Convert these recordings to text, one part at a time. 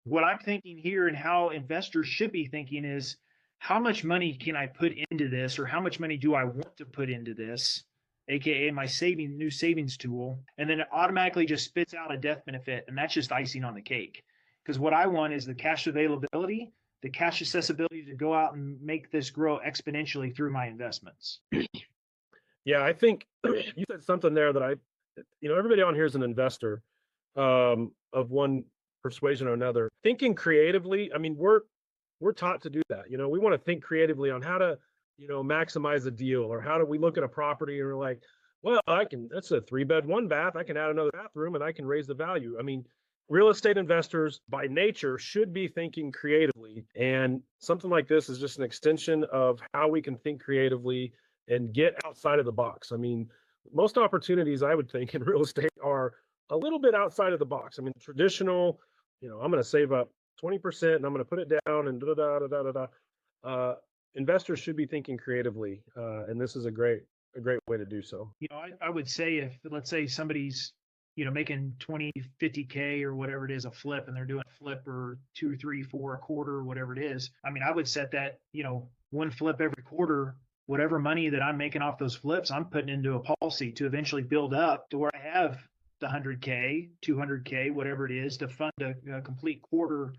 what I'm thinking here and how investors should be thinking is, how much money can I put into this, or how much money do I want to put into this, aka my new savings tool, and then it automatically just spits out a death benefit, and that's just icing on the cake. Because what I want is the cash availability, the cash accessibility to go out and make this grow exponentially through my investments. Yeah, I think you said something there that everybody on here is an investor of one persuasion or another. Thinking creatively, I mean, we're taught to do that. We want to think creatively on how to, maximize a deal, or how do we look at a property and we're like, well, that's a 3-bed, 1-bath. I can add another bathroom and I can raise the value. I mean, real estate investors by nature should be thinking creatively. And something like this is just an extension of how we can think creatively and get outside of the box. I mean, most opportunities I would think in real estate are a little bit outside of the box. I mean, traditional, I'm going to save up 20% and I'm going to put it down and da da da da da da. Investors should be thinking creatively, and this is a great way to do so. I would say, if let's say somebody's making 20, 50K or whatever it is, a flip, and they're doing a flip or 2, 3, 4 a quarter or whatever it is. I mean, I would set that, one flip every quarter. Whatever money that I'm making off those flips, I'm putting into a policy to eventually build up to where I have the 100K, 200K, whatever it is, to fund a complete quarter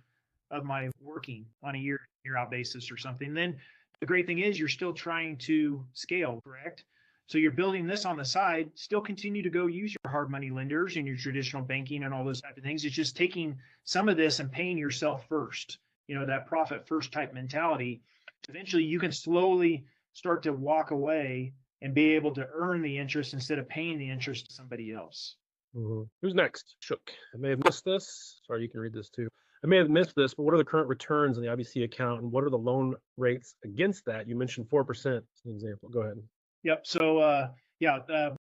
of my working on a year out basis or something. Then the great thing is you're still trying to scale, correct? So you're building this on the side, still continue to go use your hard money lenders and your traditional banking and all those type of things. It's just taking some of this and paying yourself first, that profit first type mentality. Eventually you can slowly start to walk away and be able to earn the interest instead of paying the interest to somebody else. Mm-hmm. Who's next? Shook. I may have missed this. Sorry, you can read this too. I may have missed this, but what are the current returns in the IBC account, and what are the loan rates against that? You mentioned 4% as an example. Go ahead. Yep. So,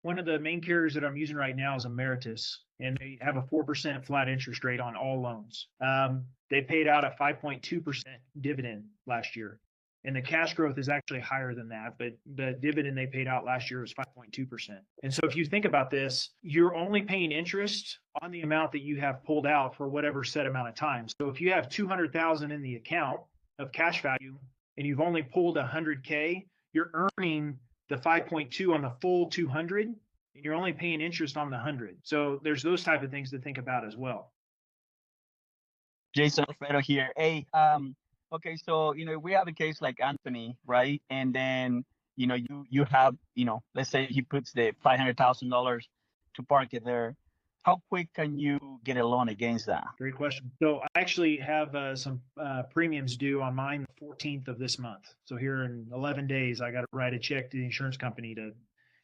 one of the main carriers that I'm using right now is Emeritus, and they have a 4% flat interest rate on all loans. They paid out a 5.2% dividend last year, and the cash growth is actually higher than that, but the dividend they paid out last year was 5.2%. And so if you think about this, you're only paying interest on the amount that you have pulled out for whatever set amount of time. So if you have 200,000 in the account of cash value and you've only pulled 100K, you're earning the 5.2 on the full 200, and you're only paying interest on the 100. So there's those type of things to think about as well. Jason Alfredo here. Hey, okay, so we have a case like Anthony, right? And then you have let's say he puts the $500,000 to park it there. How quick can you get a loan against that? Great question. So I actually have some premiums due on mine the 14th of this month. So here in 11 days, I got to write a check to the insurance company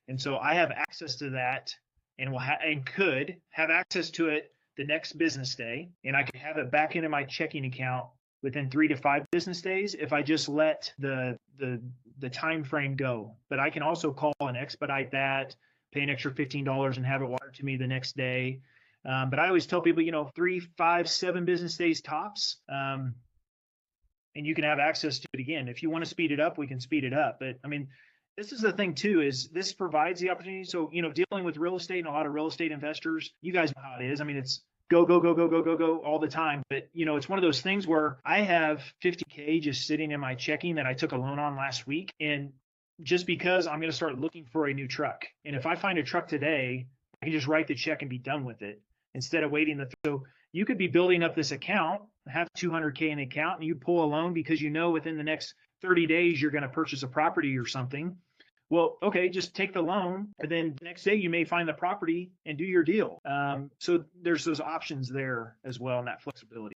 and so I have access to that, and could have access to it the next business day, and I can have it back into my checking account within 3 to 5 business days if I just let the time frame go. But I can also call and expedite that, pay an extra $15 and have it wired to me the next day. But I always tell people, 3, 5, 7 business days tops. And you can have access to it again. If you want to speed it up, we can speed it up. But I mean, this is the thing too, is this provides the opportunity. So, dealing with real estate and a lot of real estate investors, you guys know how it is. I mean, it's go, go, go, go, go, go, go all the time. But, it's one of those things where I have 50K just sitting in my checking that I took a loan on last week. And just because I'm going to start looking for a new truck. And if I find a truck today, I can just write the check and be done with it instead of waiting. So you could be building up this account, have 200K in the account, and you pull a loan because within the next 30 days you're going to purchase a property or something. Well, okay, just take the loan, and then the next day you may find the property and do your deal. So there's those options there as well, and that flexibility.